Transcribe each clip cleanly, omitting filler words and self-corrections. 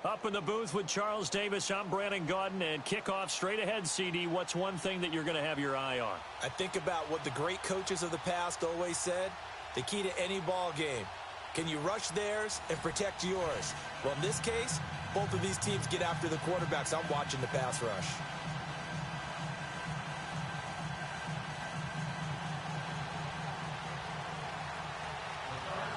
Up in the booth with Charles Davis, I'm Brandon Gaudin, and kickoff straight ahead, CD. What's one thing that you're going to have your eye on? I think about what the great coaches of the past always said. The key to any ball game. Can you rush theirs and protect yours? Well, in this case, both of these teams get after the quarterbacks. I'm watching the pass rush.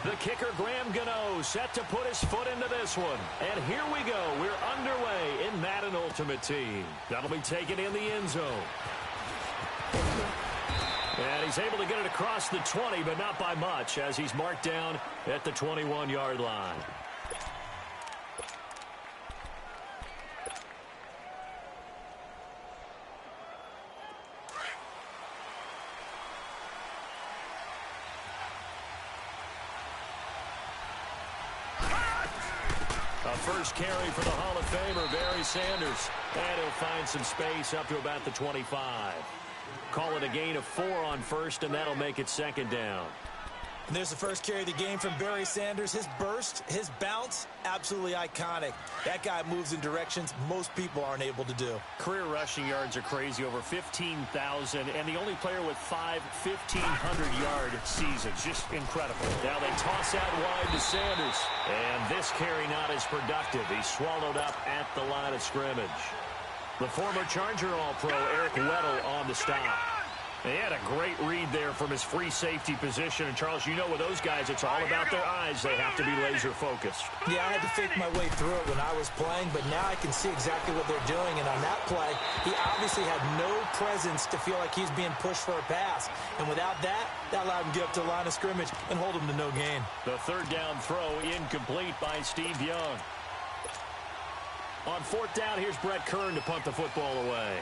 The kicker, Graham Gano, set to put his foot into this one. And here we go. We're underway in Madden Ultimate Team. That'll be taken in the end zone. And he's able to get it across the 20, but not by much, as he's marked down at the 21-yard line. First carry for the Hall of Famer, Barry Sanders. And he'll find some space up to about the 25. Call it a gain of 4 on first, and that'll make it second down. And there's the first carry of the game from Barry Sanders. His burst, his bounce, absolutely iconic. That guy moves in directions most people aren't able to do. Career rushing yards are crazy, over 15,000, and the only player with 5 1,500-yard seasons. Just incredible. Now they toss out wide to Sanders, and this carry not as productive. He's swallowed up at the line of scrimmage. The former Charger All-Pro Eric Weddle on the stop. He had a great read there from his free safety position. And, Charles, you know with those guys, it's all about their eyes. They have to be laser-focused. Yeah, I had to think my way through it when I was playing, but now I can see exactly what they're doing. And on that play, he obviously had no presence to feel like he's being pushed for a pass. And without that, that allowed him to get up to the line of scrimmage and hold him to no gain. The third down throw incomplete by Steve Young. On fourth down, here's Brett Kern to punt the football away.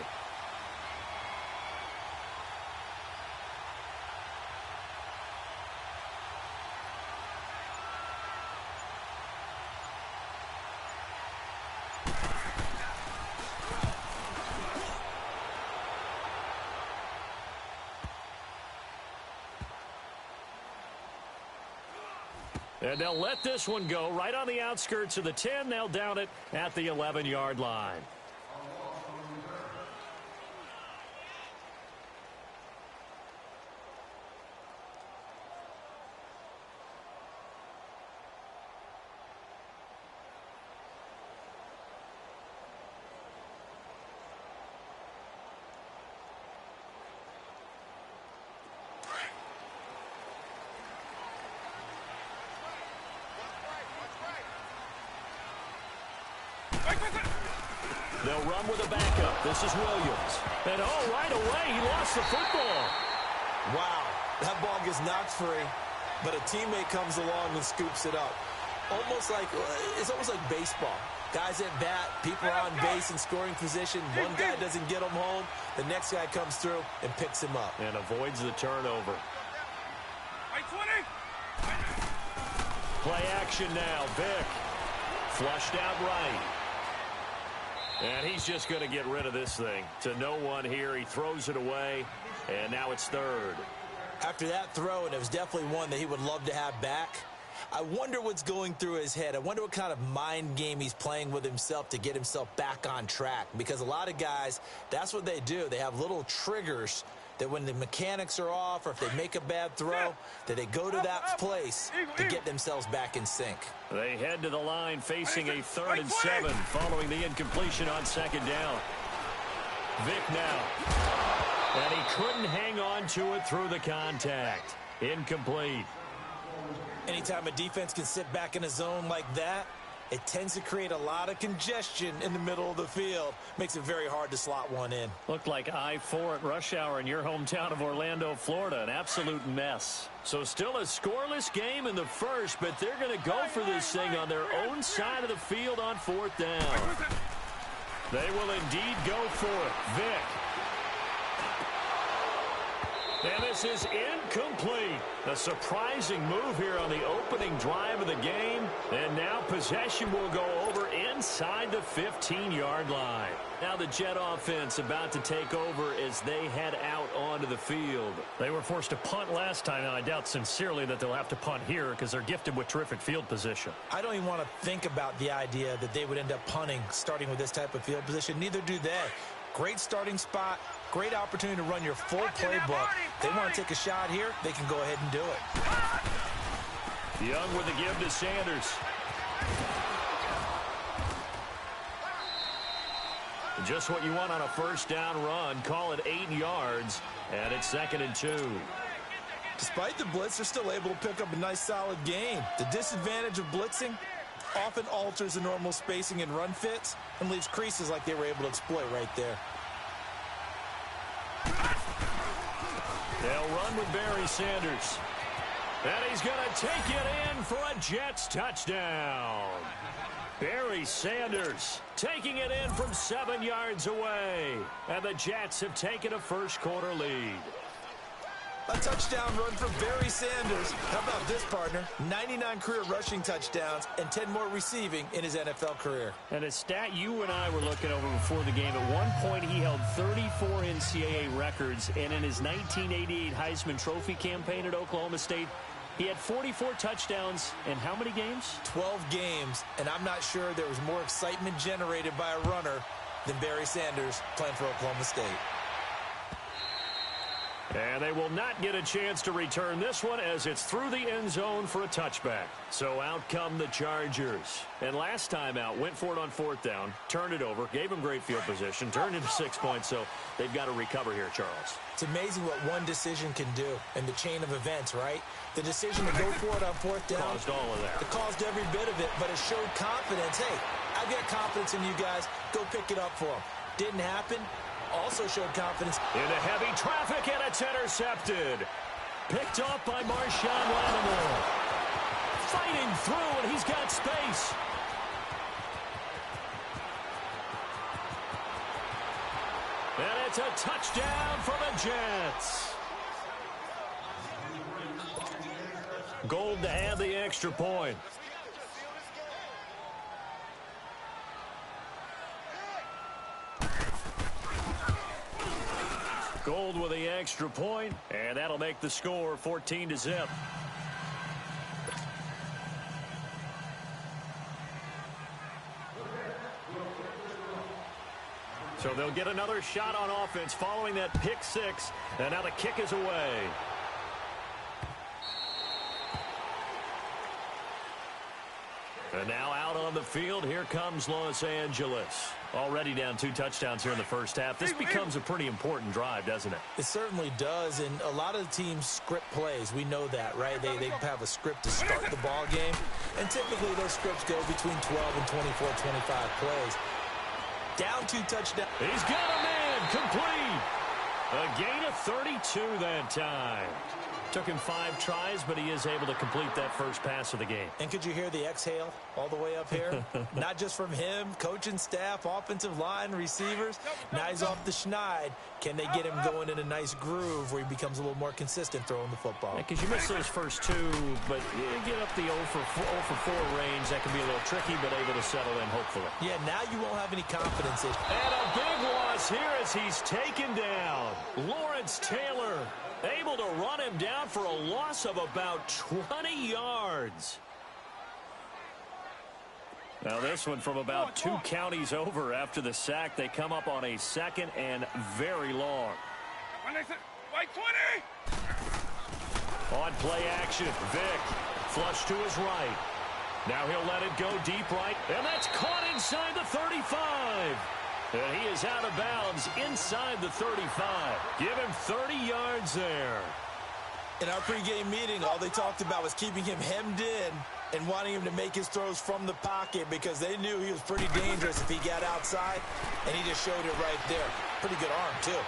And they'll let this one go right on the outskirts of the 10. They'll down it at the 11-yard line. They'll run with a backup. This is Williams. And, oh, right away, he lost the football. Wow, that ball gets knocked free, but a teammate comes along and scoops it up. It's almost like baseball. Guys at bat, people are on base in scoring position. One guy doesn't get him home. The next guy comes through and picks him up. And avoids the turnover. Play action now. Vick flushed out right. And he's just going to get rid of this thing. To no one here. He throws it away, and now it's third. After that throw, and it was definitely one that he would love to have back, I wonder what's going through his head. I wonder what kind of mind game he's playing with himself to get himself back on track. Because a lot of guys, that's what they do. They have little triggers that when the mechanics are off or if they make a bad throw, that they go to that place to get themselves back in sync. They head to the line facing a 3rd and 7 following the incompletion on second down. Vick now. And he couldn't hang on to it through the contact. Incomplete. Anytime a defense can sit back in a zone like that, it tends to create a lot of congestion in the middle of the field. Makes it very hard to slot one in. Looked like I-4 at rush hour in your hometown of Orlando, Florida. An absolute mess. So still a scoreless game in the first, but they're going to go for this thing on their own side of the field on 4th down. They will indeed go for it. Vick. And this is incomplete. A surprising move here on the opening drive of the game. And now possession will go over in inside the 15-yard line. Now the Jet offense about to take over as they head out onto the field. They were forced to punt last time, and I doubt sincerely that they'll have to punt here because they're gifted with terrific field position. I don't even want to think about the idea that they would end up punting starting with this type of field position. Neither do they. Great starting spot, great opportunity to run your full playbook. They want to take a shot here, they can go ahead and do it. Young with the give to Sanders. Just what you want on a first down run. Call it 8 yards, and it's 2nd and 2. Despite the blitz, they're still able to pick up a nice solid gain. The disadvantage of blitzing often alters the normal spacing and run fits and leaves creases like they were able to exploit right there. They'll run with Barry Sanders. And he's going to take it in for a Jets touchdown. Barry Sanders taking it in from 7 yards away. And the Jets have taken a first-quarter lead. A touchdown run for Barry Sanders. How about this, partner? 99 career rushing touchdowns and 10 more receiving in his NFL career. And a stat you and I were looking over before the game, at one point he held 34 NCAA records, and in his 1988 Heisman Trophy campaign at Oklahoma State, he had 44 touchdowns in how many games? 12 games, and I'm not sure there was more excitement generated by a runner than Barry Sanders playing for Oklahoma State. And they will not get a chance to return this one as it's through the end zone for a touchback. So out come the Chargers. And last time out, went for it on 4th down, turned it over, gave them great field position, turned into 6 points, so they've got to recover here, Charles. It's amazing what one decision can do in the chain of events, right? The decision to go for it on 4th down. Caused all of that. It caused every bit of it, but it showed confidence. Hey, I've got confidence in you guys. Go pick it up for them. Didn't happen. Also showed confidence. Into heavy traffic, and it's intercepted. Picked off by Marshawn Lattimore. Fighting through, and he's got space. And it's a touchdown for the Jets. Gold to add the extra point. Gold with the extra point, and that'll make the score 14-0. So they'll get another shot on offense following that pick six, and now the kick is away. And now out on the field, here comes Los Angeles. Already down 2 touchdowns here in the first half. This becomes a pretty important drive, doesn't it? It certainly does, and a lot of the teams script plays. We know that, right? They have a script to start the ball game, and typically those scripts go between 12 and 24, 25 plays. Down 2 touchdowns. He's got a man, complete. A gain of 32 that time. Took him 5 tries, but he is able to complete that first pass of the game. And could you hear the exhale all the way up here? Not just from him, coaching staff, offensive line, receivers. Now he's off the schneid. Can they get him going in a nice groove where he becomes a little more consistent throwing the football? Because you miss those first 2, but you get up the 0 for 4 range. That can be a little tricky, but able to settle in, hopefully. Yeah, now you won't have any confidence. And a big loss here as he's taken down. Lawrence Taylor able to run him down for a loss of about 20 yards. Now this one from about 2 counties over after the sack. They come up on a 2nd and very long. On play action, Vick flush to his right. Now he'll let it go deep right, and that's caught inside the 35. And he is out of bounds inside the 35. Give him 30 yards there. In our pregame meeting, all they talked about was keeping him hemmed in and wanting him to make his throws from the pocket because they knew he was pretty dangerous if he got outside, and he just showed it right there. Pretty good arm, too.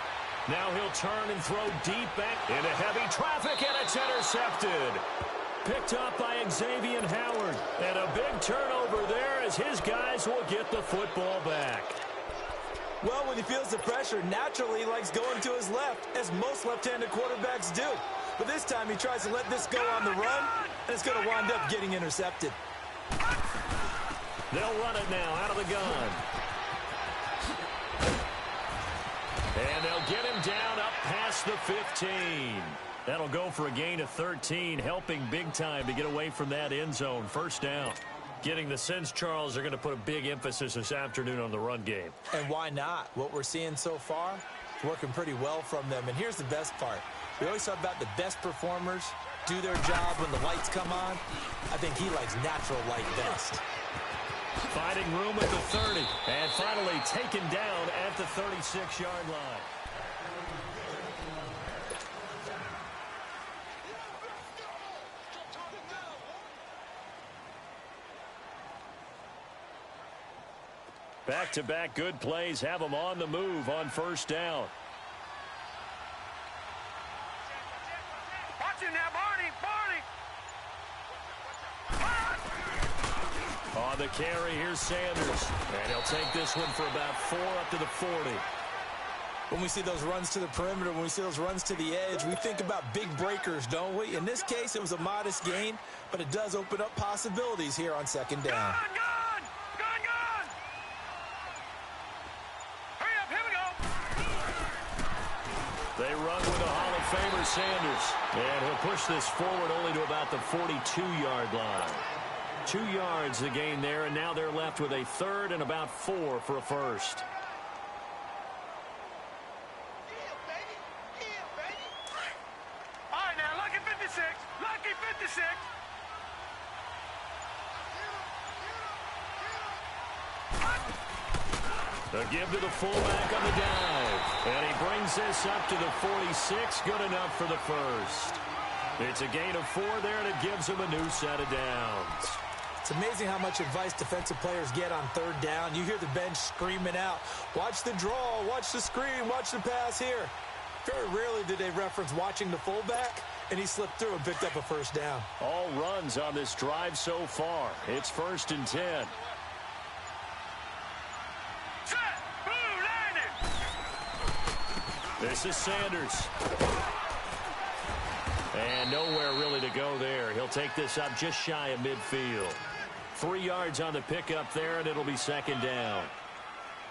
Now he'll turn and throw deep back into heavy traffic, and it's intercepted. Picked up by Xavier Howard. And a big turnover there as his guys will get the football back. Well, when he feels the pressure, naturally he likes going to his left, as most left-handed quarterbacks do. But this time he tries to let this go on the run, and it's going to wind up getting intercepted. They'll run it now out of the gun. And they'll get him down up past the 15. That'll go for a gain of 13, helping big time to get away from that end zone. First down. Getting the sense, Charles, they're going to put a big emphasis this afternoon on the run game. And why not? What we're seeing so far is working pretty well from them. And here's the best part. We always talk about the best performers do their job when the lights come on. I think he likes natural light best. Finding room at the 30. And finally taken down at the 36-yard line. Back-to-back good plays have them on the move on first down. Watch it now, Barney! On the carry, here's Sanders. And he'll take this one for about 4 up to the 40. When we see those runs to the perimeter, when we see those runs to the edge, we think about big breakers, don't we? In this case, it was a modest gain, but it does open up possibilities here on second down. Gun! Hurry up, here we go! They run with a Hall of Famer, Sanders. And he'll push this forward only to about the 42-yard line. 2 yards the gain there, and now they're left with a third and about 4 for a first. All right, now, lucky 56. Lucky 56. The give to the fullback on the dive. And he brings this up to the 46. Good enough for the first. It's a gain of 4 there, and it gives him a new set of downs. It's amazing how much advice defensive players get on third down. You hear the bench screaming out, watch the draw, watch the screen, watch the pass here. Very rarely do they reference watching the fullback, and he slipped through and picked up a first down. All runs on this drive so far. It's 1st and 10. Set! Blue landing! This is Sanders. And nowhere really to go there. He'll take this up just shy of midfield. 3 yards on the pickup there, and it'll be second down.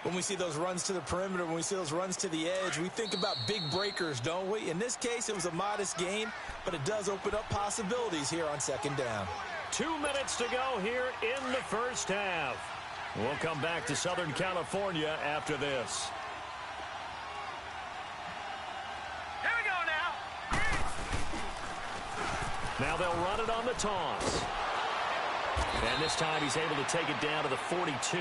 When we see those runs to the perimeter, when we see those runs to the edge, we think about big breakers, don't we? In this case, it was a modest gain, but it does open up possibilities here on second down. 2 minutes to go here in the first half. We'll come back to Southern California after this. Here we go now! Now they'll run it on the toss. And this time he's able to take it down to the 42.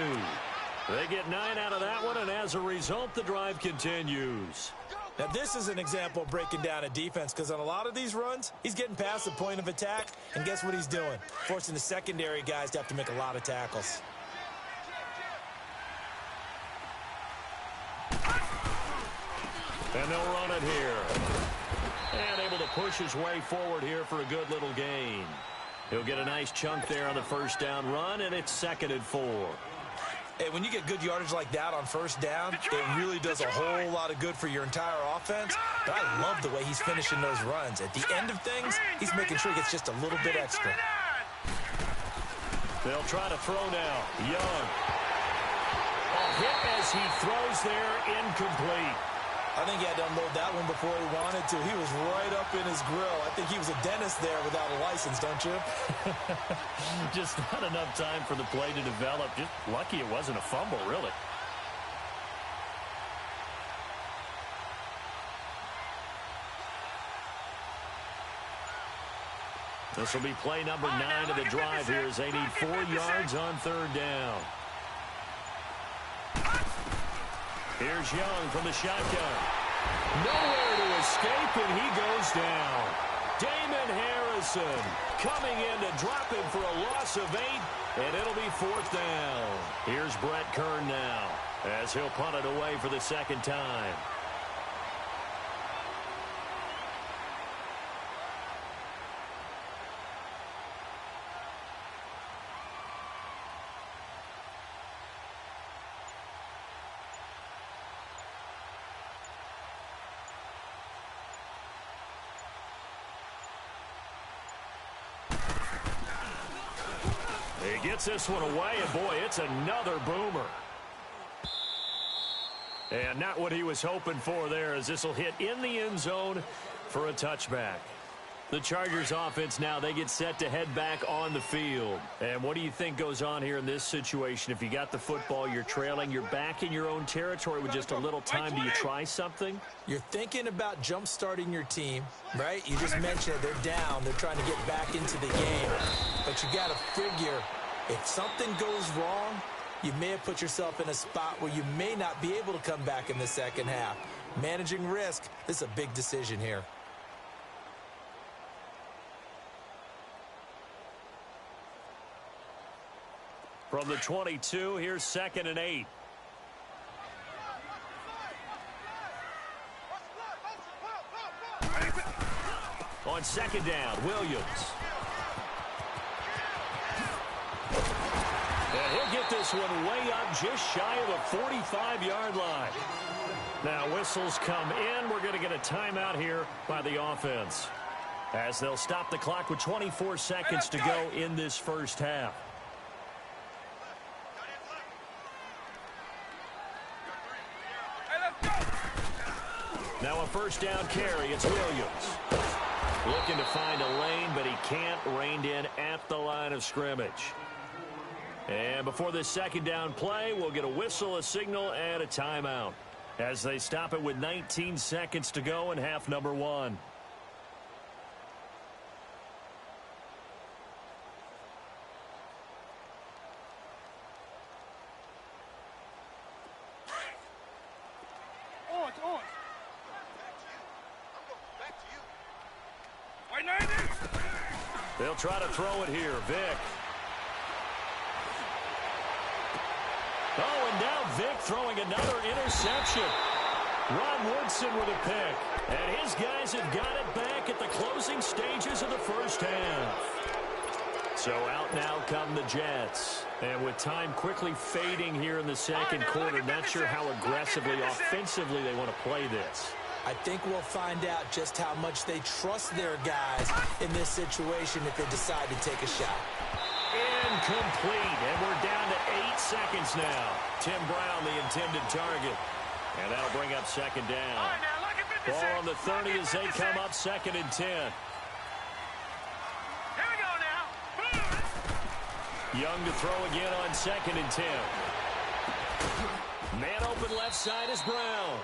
They get 9 out of that one, and as a result, the drive continues. Now, this is an example of breaking down a defense, because on a lot of these runs, he's getting past the point of attack, and guess what he's doing? Forcing the secondary guys to have to make a lot of tackles. And they'll run it here. And able to push his way forward here for a good little gain. He'll get a nice chunk there on the first down run, and it's 2nd and 4. Hey, when you get good yardage like that on first down, it really does a whole lot of good for your entire offense. But I love the way he's finishing those runs. At the end of things, he's making sure he gets just a little bit extra. They'll try to throw now. Young. A hit as he throws there, incomplete. I think he had to unload that one before he wanted to. He was right up in his grill. I think he was a dentist there without a license, don't you? Just not enough time for the play to develop. Just lucky it wasn't a fumble, really. This will be play number 9 of the drive here as they need 4 yards on third down. Here's Young from the shotgun. Nowhere to escape, and he goes down. Damon Harrison coming in to drop him for a loss of 8, and it'll be 4th down. Here's Brett Kern now as he'll punt it away for the second time. They Gets this one away, and boy, it's another boomer. And not what he was hoping for there, as this will hit in the end zone for a touchback. The Chargers offense now, they get set to head back on the field. And what do you think goes on here in this situation? If you got the football, you're trailing, you're back in your own territory with just a little time. Do you try something? You're thinking about jump-starting your team, right? You just mentioned they're down. They're trying to get back into the game. But you got to figure, if something goes wrong, you may have put yourself in a spot where you may not be able to come back in the second half. Managing risk, this is a big decision here. From the 22, here's 2nd and 8. On 2nd down, Williams. And he'll get this one way up just shy of the 45-yard line. Now whistles come in. We're going to get a timeout here by the offense, as they'll stop the clock with 24 seconds to go in this first half. Now a first down carry. It's Williams. Looking to find a lane, but he can't. Reined in at the line of scrimmage. And before this second down play, we'll get a whistle, a signal, and a timeout, as they stop it with 19 seconds to go in half number 1. They'll try to throw it here. Vick. Oh, and now Vick throwing another interception. Ron Woodson with a pick. And his guys have got it back at the closing stages of the first half. So out now come the Jets. And with time quickly fading here in the second quarter, not sure how aggressively, offensively they want to play this. I think we'll find out just how much they trust their guys in this situation if they decide to take a shot. Incomplete, and we're down to 8 seconds now. Tim Brown, the intended target. And that'll bring up second down. Ball on the 30 as they come up 2nd and 10. Here we go now. Young to throw again on 2nd and 10. Man open left side is Brown.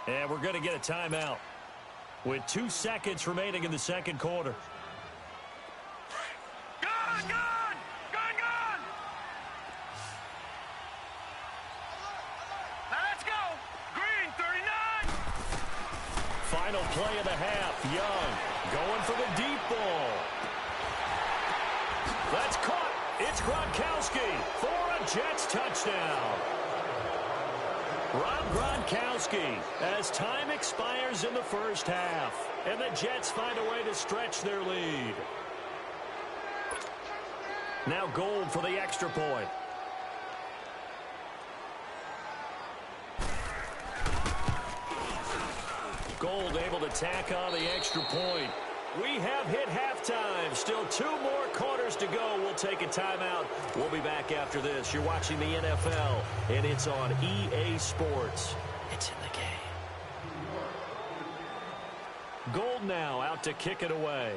And we're going to get a timeout with 2 seconds remaining in the second quarter. Gone! Now let's go. Green, 39. Final play of the half. Young going for the deep ball. That's caught. It's Gronkowski for a Jets touchdown. Rob Gronkowski, as time expires in the first half, and the Jets find a way to stretch their lead. Now Gold for the extra point. Gold able to tack on the extra point. We have hit halftime. Still 2 more quarters to go. We'll take a timeout. We'll be back after this. You're watching the NFL, and it's on EA Sports. It's in the game. Gold now out to kick it away.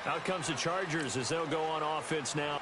Out comes the Chargers as they'll go on offense now.